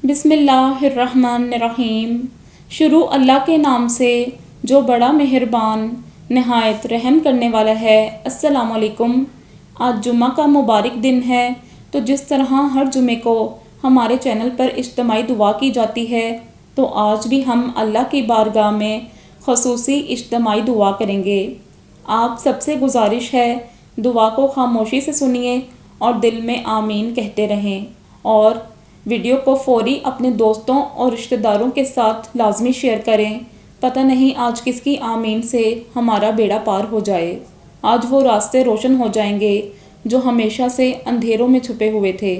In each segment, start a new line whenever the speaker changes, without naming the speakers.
بسم اللہ الرحمن الرحیم۔ شروع اللہ کے نام سے جو بڑا مہربان نہایت رحم کرنے والا ہے۔ السلام علیکم۔ آج جمعہ کا مبارک دن ہے، تو جس طرح ہر جمعے کو ہمارے چینل پر اجتماعی دعا کی جاتی ہے، تو آج بھی ہم اللہ کی بارگاہ میں خصوصی اجتماعی دعا کریں گے۔ آپ سب سے گزارش ہے دعا کو خاموشی سے سنیے اور دل میں آمین کہتے رہیں، اور ویڈیو کو فوری اپنے دوستوں اور رشتہ داروں کے ساتھ لازمی شیئر کریں۔ پتہ نہیں آج کس کی آمین سے ہمارا بیڑا پار ہو جائے۔ آج وہ راستے روشن ہو جائیں گے جو ہمیشہ سے اندھیروں میں چھپے ہوئے تھے۔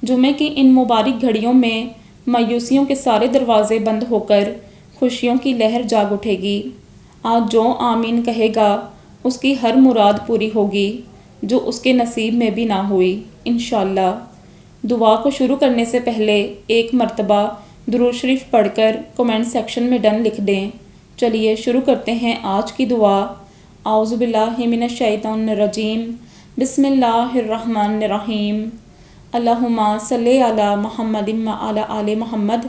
جمعے کی ان مبارک گھڑیوں میں مایوسیوں کے سارے دروازے بند ہو کر خوشیوں کی لہر جاگ اٹھے گی۔ آج جو آمین کہے گا اس کی ہر مراد پوری ہوگی جو اس کے نصیب میں بھی نہ ہوئی، انشاءاللہ۔ دعا کو شروع کرنے سے پہلے ایک مرتبہ درود شریف پڑھ کر کمنٹ سیکشن میں ڈن لکھ دیں۔ چلیے شروع کرتے ہیں آج کی دعا۔ اعوذ باللہ من الشیطان الرجیم، بسم اللہ الرحمن الرحیم۔ اللہم صلی علی محمد وعلی آل محمد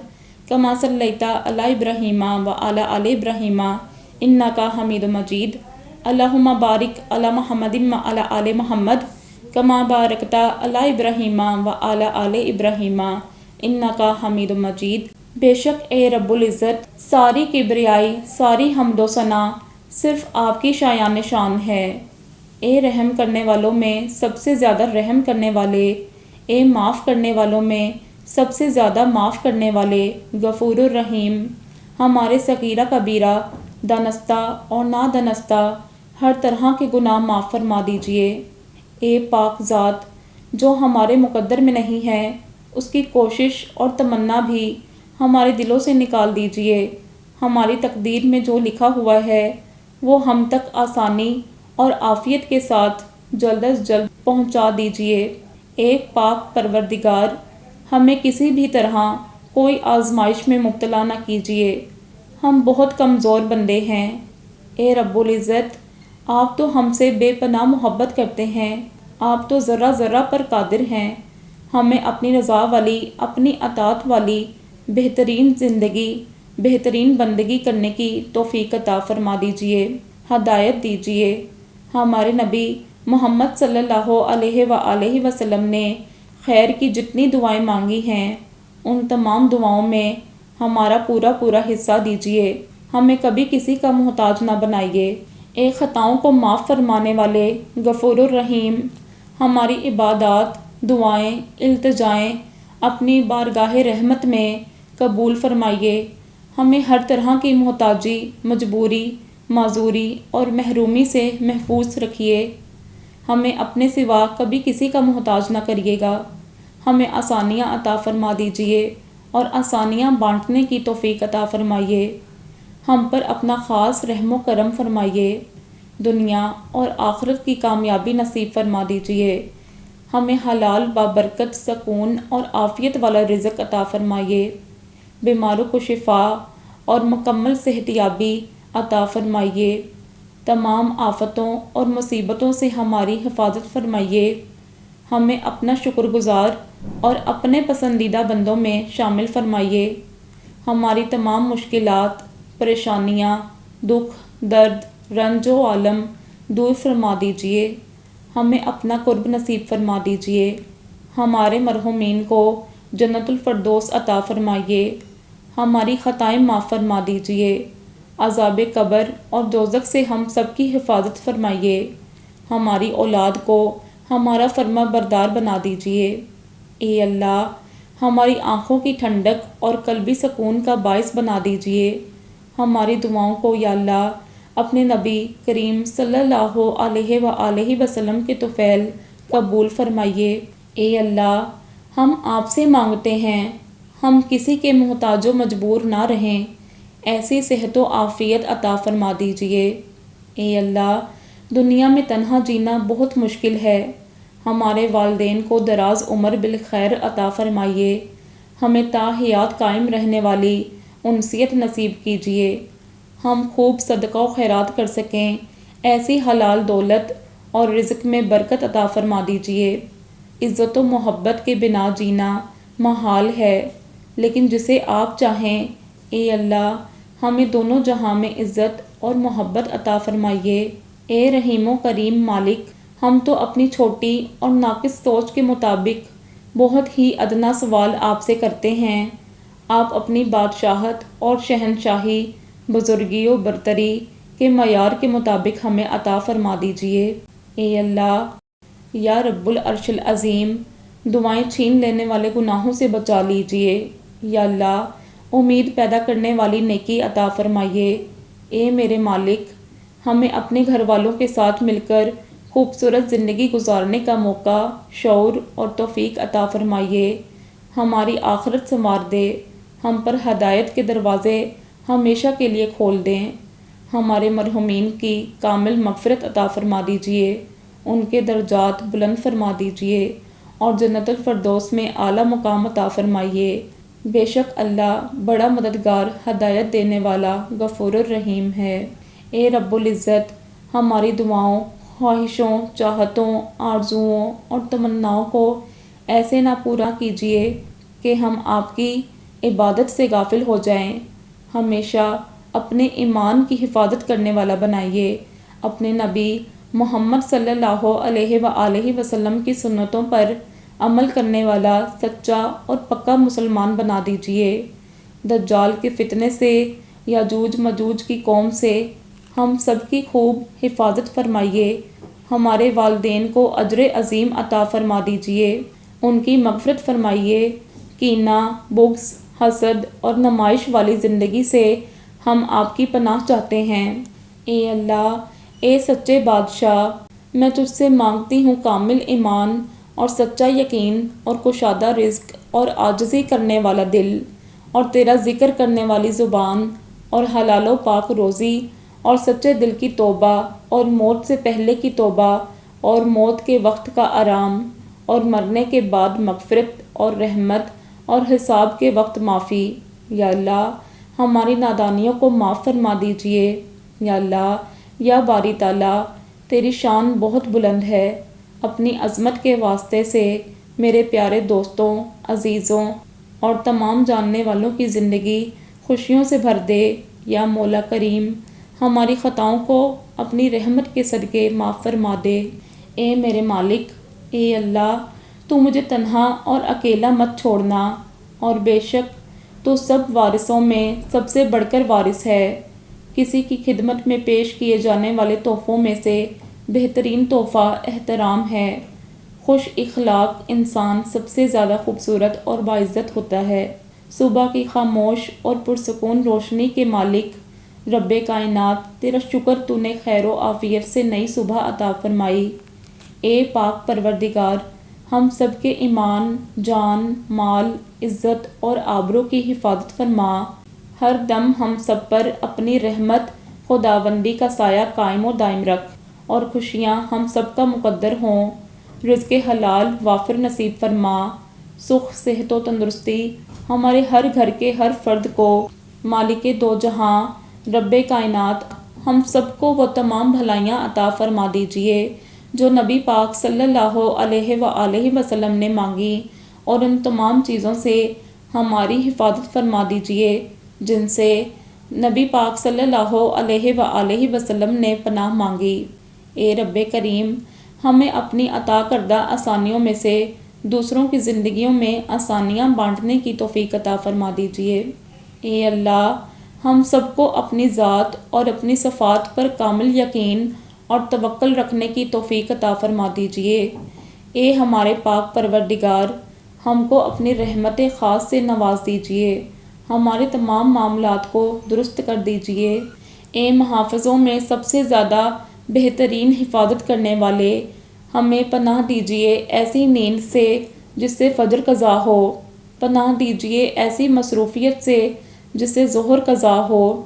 کما صلیت علی ابراہیم وعلی آل ابراہیم انک حمید مجید۔ اللہم بارک علی محمد وعلی آل محمد کما بارکت علی ابراہیم وعلی آل ابراہیم انک حمید مجید۔ بے شک اے رب العزت، ساری کبریائی، ساری حمد و ثنا صرف آپ کی شایان شان ہے۔ اے رحم کرنے والوں میں سب سے زیادہ رحم کرنے والے، اے معاف کرنے والوں میں سب سے زیادہ معاف کرنے والے، غفور الرحیم۔ ہمارے صغیرہ کبیرہ، دانستہ اور نادانستہ ہر طرح کے گناہ معاف فرما دیجئے۔ اے پاک ذات، جو ہمارے مقدر میں نہیں ہے اس کی کوشش اور تمنا بھی ہمارے دلوں سے نکال دیجئے۔ ہماری تقدیر میں جو لکھا ہوا ہے وہ ہم تک آسانی اور عافیت کے ساتھ جلد از جلد پہنچا دیجئے۔ اے پاک پروردگار، ہمیں کسی بھی طرح کوئی آزمائش میں مبتلا نہ کیجئے، ہم بہت کمزور بندے ہیں۔ اے رب العزت، آپ تو ہم سے بے پناہ محبت کرتے ہیں، آپ تو ذرہ ذرہ پر قادر ہیں۔ ہمیں اپنی رضا والی، اپنی اطاعت والی بہترین زندگی، بہترین بندگی کرنے کی توفیق عطا فرما دیجئے، ہدایت دیجئے۔ ہمارے نبی محمد صلی اللہ علیہ وآلہ وسلم نے خیر کی جتنی دعائیں مانگی ہیں ان تمام دعاؤں میں ہمارا پورا حصہ دیجئے، ہمیں کبھی کسی کا محتاج نہ بنائیے۔ اے خطاؤں کو معاف فرمانے والے، غفور الرحیم، ہماری عبادات، دعائیں، التجائیں اپنی بارگاہ رحمت میں قبول فرمائیے۔ ہمیں ہر طرح کی محتاجی، مجبوری، معذوری اور محرومی سے محفوظ رکھیے۔ ہمیں اپنے سوا کبھی کسی کا محتاج نہ کریے گا۔ ہمیں آسانیاں عطا فرما دیجئے اور آسانیاں بانٹنے کی توفیق عطا فرمائیے۔ ہم پر اپنا خاص رحم و کرم فرمائیے، دنیا اور آخرت کی کامیابی نصیب فرما دیجئے۔ ہمیں حلال بابرکت، سکون اور عافیت والا رزق عطا فرمائیے۔ بیماروں کو شفا اور مکمل صحت یابی عطا فرمائیے۔ تمام آفتوں اور مصیبتوں سے ہماری حفاظت فرمائیے۔ ہمیں اپنا شکر گزار اور اپنے پسندیدہ بندوں میں شامل فرمائیے۔ ہماری تمام مشکلات، پریشانیاں، دکھ، درد، رنج و عالم دور فرما دیجئے۔ ہمیں اپنا قرب نصیب فرما دیجئے۔ ہمارے مرحومین کو جنت الفردوس عطا فرمائیے۔ ہماری خطائیں معاف فرما دیجئے۔ عذاب قبر اور دوزخ سے ہم سب کی حفاظت فرمائیے۔ ہماری اولاد کو ہمارا فرما بردار بنا دیجئے۔ اے اللہ، ہماری آنکھوں کی ٹھنڈک اور قلبی سکون کا باعث بنا دیجئے۔ ہماری دعاؤں کو یا اللہ اپنے نبی کریم صلی اللہ علیہ وآلہ وسلم کے طفیل قبول فرمائیے۔ اے اللہ، ہم آپ سے مانگتے ہیں ہم کسی کے محتاج و مجبور نہ رہیں، ایسی صحت و عافیت عطا فرما دیجئے۔ اے اللہ، دنیا میں تنہا جینا بہت مشکل ہے، ہمارے والدین کو دراز عمر بالخیر عطا فرمائیے۔ ہمیں تا حیات قائم رہنے والی انسیت نصیب کیجئے، ہم خوب صدقہ و خیرات کر سکیں، ایسی حلال دولت اور رزق میں برکت عطا فرما دیجئے۔ عزت و محبت کے بنا جینا محال ہے، لیکن جسے آپ چاہیں۔ اے اللہ ہمیں دونوں جہاں میں عزت اور محبت عطا فرمائیے۔ اے رحیم و کریم مالک، ہم تو اپنی چھوٹی اور ناقص سوچ کے مطابق بہت ہی ادنا سوال آپ سے کرتے ہیں۔ آپ اپنی بادشاہت اور شہنشاہی، بزرگی و برتری کے معیار کے مطابق ہمیں عطا فرما دیجیے۔ اے اللہ یا رب العرش العظیم، دعائیں چھین لینے والے گناہوں سے بچا لیجیے۔ یا اللہ امید پیدا کرنے والی نیکی عطا فرمائیے۔ اے میرے مالک، ہمیں اپنے گھر والوں کے ساتھ مل کر خوبصورت زندگی گزارنے کا موقع، شعور اور توفیق عطا فرمائیے۔ ہماری آخرت سنوار دے، ہم پر ہدایت کے دروازے ہمیشہ کے لیے کھول دیں۔ ہمارے مرحومین کی کامل مغفرت عطا فرما دیجیے، ان کے درجات بلند فرما دیجیے اور جنت الفردوس میں اعلیٰ مقام عطا فرمائیے۔ بے شک اللہ بڑا مددگار، ہدایت دینے والا، غفور الرحیم ہے۔ اے رب العزت، ہماری دعاؤں، خواہشوں، چاہتوں، آرزوؤں اور تمناؤں کو ایسے نہ پورا کیجیے کہ ہم آپ کی عبادت سے غافل ہو جائیں۔ ہمیشہ اپنے ایمان کی حفاظت کرنے والا بنائیے۔ اپنے نبی محمد صلی اللہ علیہ وآلہ وسلم کی سنتوں پر عمل کرنے والا سچا اور پکا مسلمان بنا دیجیے۔ دجال کے فتنے سے، یاجوج ماجوج کی قوم سے ہم سب کی خوب حفاظت فرمائیے۔ ہمارے والدین کو اجر عظیم عطا فرما دیجیے، ان کی مغفرت فرمائیے۔ کینہ، بغض، حسد اور نمائش والی زندگی سے ہم آپ کی پناہ چاہتے ہیں۔ اے اللہ، اے سچے بادشاہ، میں تجھ سے مانگتی ہوں کامل ایمان اور سچا یقین اور کشادہ رزق اور عاجزی کرنے والا دل اور تیرا ذکر کرنے والی زبان اور حلال و پاک روزی اور سچے دل کی توبہ اور موت سے پہلے کی توبہ اور موت کے وقت کا آرام اور مرنے کے بعد مغفرت اور رحمت اور حساب کے وقت معافی۔ یا اللہ ہماری نادانیوں کو معاف فرما دیجیے۔ یا اللہ یا باری تعالیٰ، تیری شان بہت بلند ہے، اپنی عظمت کے واسطے سے میرے پیارے دوستوں، عزیزوں اور تمام جاننے والوں کی زندگی خوشیوں سے بھر دے۔ یا مولا کریم، ہماری خطاؤں کو اپنی رحمت کے صدقے معاف فرما دے۔ اے میرے مالک، اے اللہ تو مجھے تنہا اور اکیلا مت چھوڑنا، اور بے شک تو سب وارثوں میں سب سے بڑھ کر وارث ہے۔ کسی کی خدمت میں پیش کیے جانے والے تحفوں میں سے بہترین تحفہ احترام ہے۔ خوش اخلاق انسان سب سے زیادہ خوبصورت اور باعزت ہوتا ہے۔ صبح کی خاموش اور پرسکون روشنی کے مالک رب کائنات، تیرا شکر تو نے خیر و عافیت سے نئی صبح عطا فرمائی۔ اے پاک پروردگار، ہم سب کے ایمان، جان، مال، عزت اور آبرو کی حفاظت فرما۔ ہر دم ہم سب پر اپنی رحمت خداوندی کا سایہ قائم و دائم رکھ، اور خوشیاں ہم سب کا مقدر ہوں۔ رزق حلال وافر نصیب فرما۔ سکھ، صحت و تندرستی ہمارے ہر گھر کے ہر فرد کو۔ مالک دو جہاں رب کائنات، ہم سب کو وہ تمام بھلائیاں عطا فرما دیجیے جو نبی پاک صلی اللہ علیہ وآلہ وسلم نے مانگی، اور ان تمام چیزوں سے ہماری حفاظت فرما دیجیے جن سے نبی پاک صلی اللہ علیہ وآلہ وسلم نے پناہ مانگی۔ اے رب کریم، ہمیں اپنی عطا کردہ آسانیوں میں سے دوسروں کی زندگیوں میں آسانیاں بانٹنے کی توفیق عطا فرما دیجیے۔ اے اللہ، ہم سب کو اپنی ذات اور اپنی صفات پر کامل یقین اور توکل رکھنے کی توفیق عطا فرما دیجیے۔ اے ہمارے پاک پروردگار، ہم کو اپنی رحمت خاص سے نواز دیجیے، ہمارے تمام معاملات کو درست کر دیجیے۔ اے محافظوں میں سب سے زیادہ بہترین حفاظت کرنے والے، ہمیں پناہ دیجیے ایسی نیند سے جس سے فجر قضا ہو، پناہ دیجیے ایسی مصروفیت سے جس سے ظہر قضا ہو،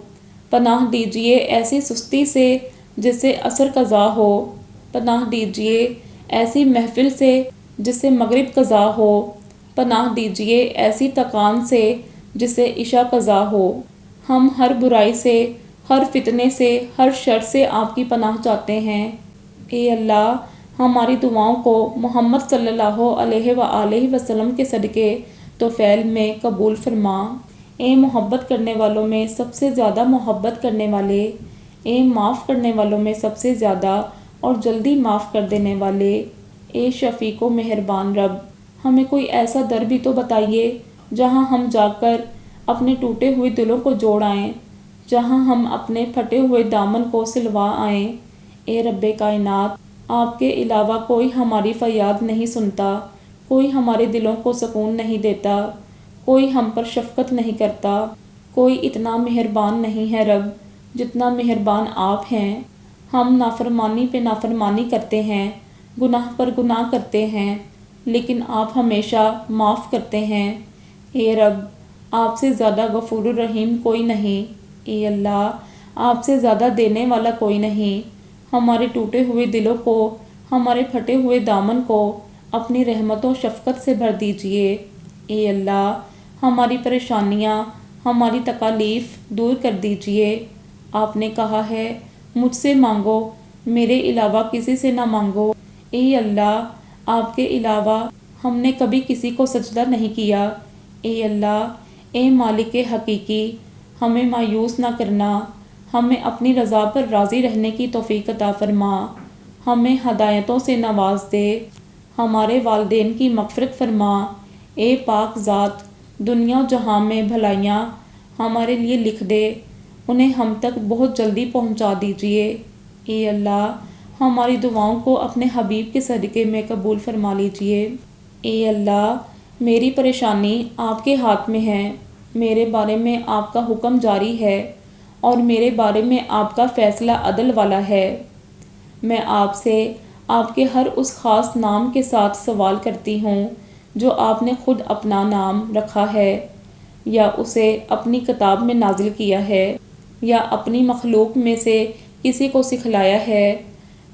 پناہ دیجیے ایسی سستی سے جس سے عصر قضا ہو، پناہ دیجیے ایسی محفل سے جس سے مغرب قضا ہو، پناہ دیجیے ایسی تکان سے جس سے عشاء قضا ہو۔ ہم ہر برائی سے، ہر فتنے سے، ہر شر سے آپ کی پناہ چاہتے ہیں۔ اے اللہ، ہماری دعاؤں کو محمد صلی اللہ علیہ وآلہ وسلم کے صدقے توفیل میں قبول فرما۔ اے محبت کرنے والوں میں سب سے زیادہ محبت کرنے والے، اے معاف کرنے والوں میں سب سے زیادہ اور جلدی معاف کر دینے والے، اے شفیق و مہربان رب، ہمیں کوئی ایسا در بھی تو بتائیے جہاں ہم جا کر اپنے ٹوٹے ہوئے دلوں کو جوڑ آئیں، جہاں ہم اپنے پھٹے ہوئے دامن کو سلوا آئیں۔ اے رب کائنات، آپ کے علاوہ کوئی ہماری فریاد نہیں سنتا، کوئی ہمارے دلوں کو سکون نہیں دیتا، کوئی ہم پر شفقت نہیں کرتا، کوئی اتنا مہربان نہیں ہے رب جتنا مہربان آپ ہیں۔ ہم نافرمانی پہ نافرمانی کرتے ہیں، گناہ پر گناہ کرتے ہیں، لیکن آپ ہمیشہ معاف کرتے ہیں۔ اے رب، آپ سے زیادہ غفور الرحیم کوئی نہیں۔ اے اللہ، آپ سے زیادہ دینے والا کوئی نہیں۔ ہمارے ٹوٹے ہوئے دلوں کو، ہمارے پھٹے ہوئے دامن کو اپنی رحمت و شفقت سے بھر دیجئے۔ اے اللہ، ہماری پریشانیاں، ہماری تکالیف دور کر دیجئے۔ آپ نے کہا ہے، مجھ سے مانگو، میرے علاوہ کسی سے نہ مانگو۔ اے اللہ، آپ کے علاوہ ہم نے کبھی کسی کو سجدہ نہیں کیا۔ اے اللہ، اے مالک حقیقی، ہمیں مایوس نہ کرنا، ہمیں اپنی رضا پر راضی رہنے کی توفیق عطا فرما، ہمیں ہدایتوں سے نواز دے، ہمارے والدین کی مغفرت فرما۔ اے پاک ذات، دنیا و جہاں میں بھلائیاں ہمارے لیے لکھ دے، انہیں ہم تک بہت جلدی پہنچا دیجئے۔ اے اللہ، ہماری دعاؤں کو اپنے حبیب کے صدقے میں قبول فرما لیجئے۔ اے اللہ، میری پریشانی آپ کے ہاتھ میں ہے، میرے بارے میں آپ کا حکم جاری ہے اور میرے بارے میں آپ کا فیصلہ عدل والا ہے۔ میں آپ سے آپ کے ہر اس خاص نام کے ساتھ سوال کرتی ہوں جو آپ نے خود اپنا نام رکھا ہے، یا اسے اپنی کتاب میں نازل کیا ہے، یا اپنی مخلوق میں سے کسی کو سکھلایا ہے،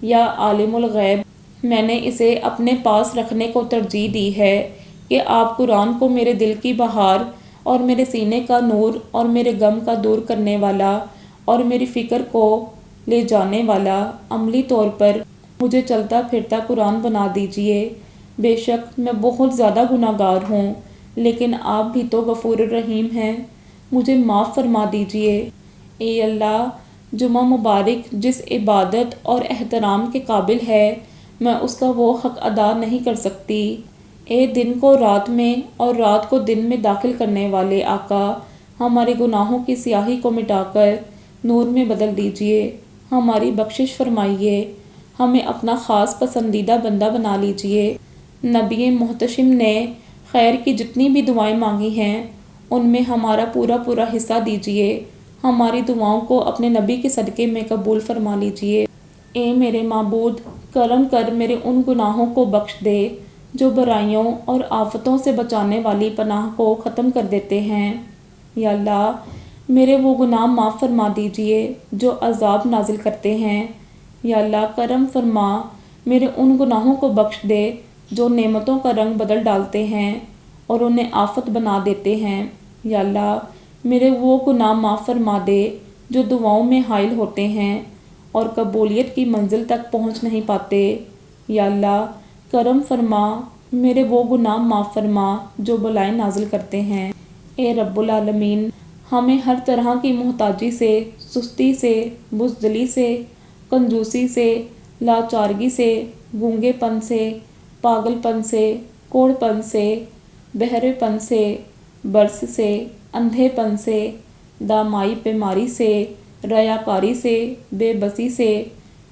یا عالم الغیب میں نے اسے اپنے پاس رکھنے کو ترجیح دی ہے کہ آپ قرآن کو میرے دل کی بہار اور میرے سینے کا نور اور میرے غم کا دور کرنے والا اور میری فکر کو لے جانے والا عملی طور پر مجھے چلتا پھرتا قرآن بنا دیجئے۔ بے شک میں بہت زیادہ گناہ گار ہوں، لیکن آپ بھی تو غفور الرحیم ہیں، مجھے معاف فرما دیجئے۔ اے اللہ، جمعہ مبارک جس عبادت اور احترام کے قابل ہے، میں اس کا وہ حق ادا نہیں کر سکتی۔ اے دن کو رات میں اور رات کو دن میں داخل کرنے والے آقا، ہمارے گناہوں کی سیاہی کو مٹا کر نور میں بدل دیجئے، ہماری بخشش فرمائیے، ہمیں اپنا خاص پسندیدہ بندہ بنا لیجئے۔ نبی محتشم نے خیر کی جتنی بھی دعائیں مانگی ہیں، ان میں ہمارا پورا پورا حصہ دیجئے، ہماری دعاؤں کو اپنے نبی کے صدقے میں قبول فرما لیجئے۔ اے میرے معبود، کرم کر میرے ان گناہوں کو بخش دے جو برائیوں اور آفتوں سے بچانے والی پناہ کو ختم کر دیتے ہیں۔ یا اللہ، میرے وہ گناہ معاف فرما دیجئے جو عذاب نازل کرتے ہیں۔ یا اللہ، کرم فرما، میرے ان گناہوں کو بخش دے جو نعمتوں کا رنگ بدل ڈالتے ہیں اور انہیں آفت بنا دیتے ہیں۔ یا اللہ، میرے وہ گناہ معاف فرما دے جو دعاؤں میں حائل ہوتے ہیں اور قبولیت کی منزل تک پہنچ نہیں پاتے۔ یا اللہ، کرم فرما، میرے وہ گناہ معاف فرما جو بلائیں نازل کرتے ہیں۔ اے رب العالمین، ہمیں ہر طرح کی محتاجی سے، سستی سے، بزدلی سے، کنجوسی سے، لاچارگی سے، گونگے پن سے، پاگل پن سے، کوڑ پن سے، بہرے پن سے، برس سے، اندھے پن سے، دامائی بیماری سے، ریاکاری سے، بے بسی سے،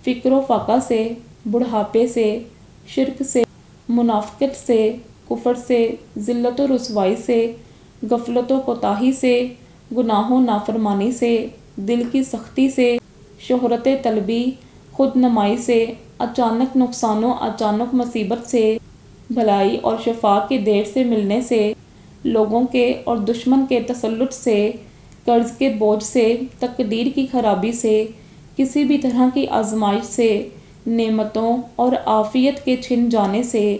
فکر و فاقہ سے، بڑھاپے سے، شرک سے، منافقت سے، کفر سے، ذلت و رسوائی سے، غفلت و کوتاہی سے، گناہ و نافرمانی سے، دل کی سختی سے، شہرت طلبی، خود نمائی سے، اچانک نقصان و اچانک مصیبت سے، بھلائی اور شفا کے دیر سے ملنے سے، لوگوں کے اور دشمن کے تسلط سے، قرض کے بوجھ سے، تقدیر کی خرابی سے، کسی بھی طرح کی آزمائش سے، نعمتوں اور عافیت کے چھن جانے سے،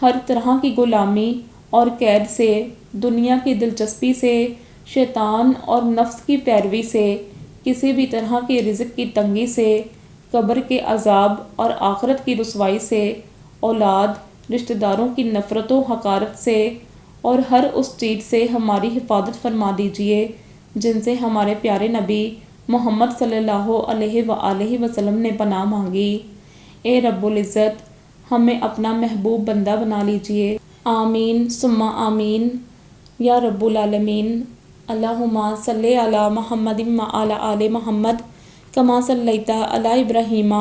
ہر طرح کی غلامی اور قید سے، دنیا کی دلچسپی سے، شیطان اور نفس کی پیروی سے، کسی بھی طرح کی رزق کی تنگی سے، قبر کے عذاب اور آخرت کی رسوائی سے، اولاد، رشتہ داروں کی نفرت و حقارت سے، اور ہر اس چیز سے ہماری حفاظت فرما دیجیے جن سے ہمارے پیارے نبی محمد صلی اللہ علیہ وآلہ وسلم نے پناہ مانگی۔ اے رب العزت، ہمیں اپنا محبوب بندہ بنا لیجیے، آمین ثم آمین یا رب العالمین۔ اللہم صلی علی محمد وعلی آل محمد کما صلیت علی ابراہیم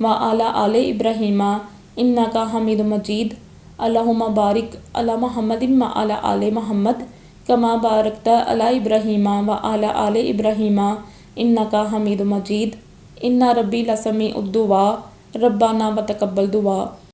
وعلی آل ابراہیم انک حمید مجید۔ اللہم بارک علی محمد وعلی آل محمد کما بارکت علی ابراہیم وعلی آل ابراہیم انک حمید مجید۔ ان ربی لسمیع الدعاء، ربنا وتقبل دعا۔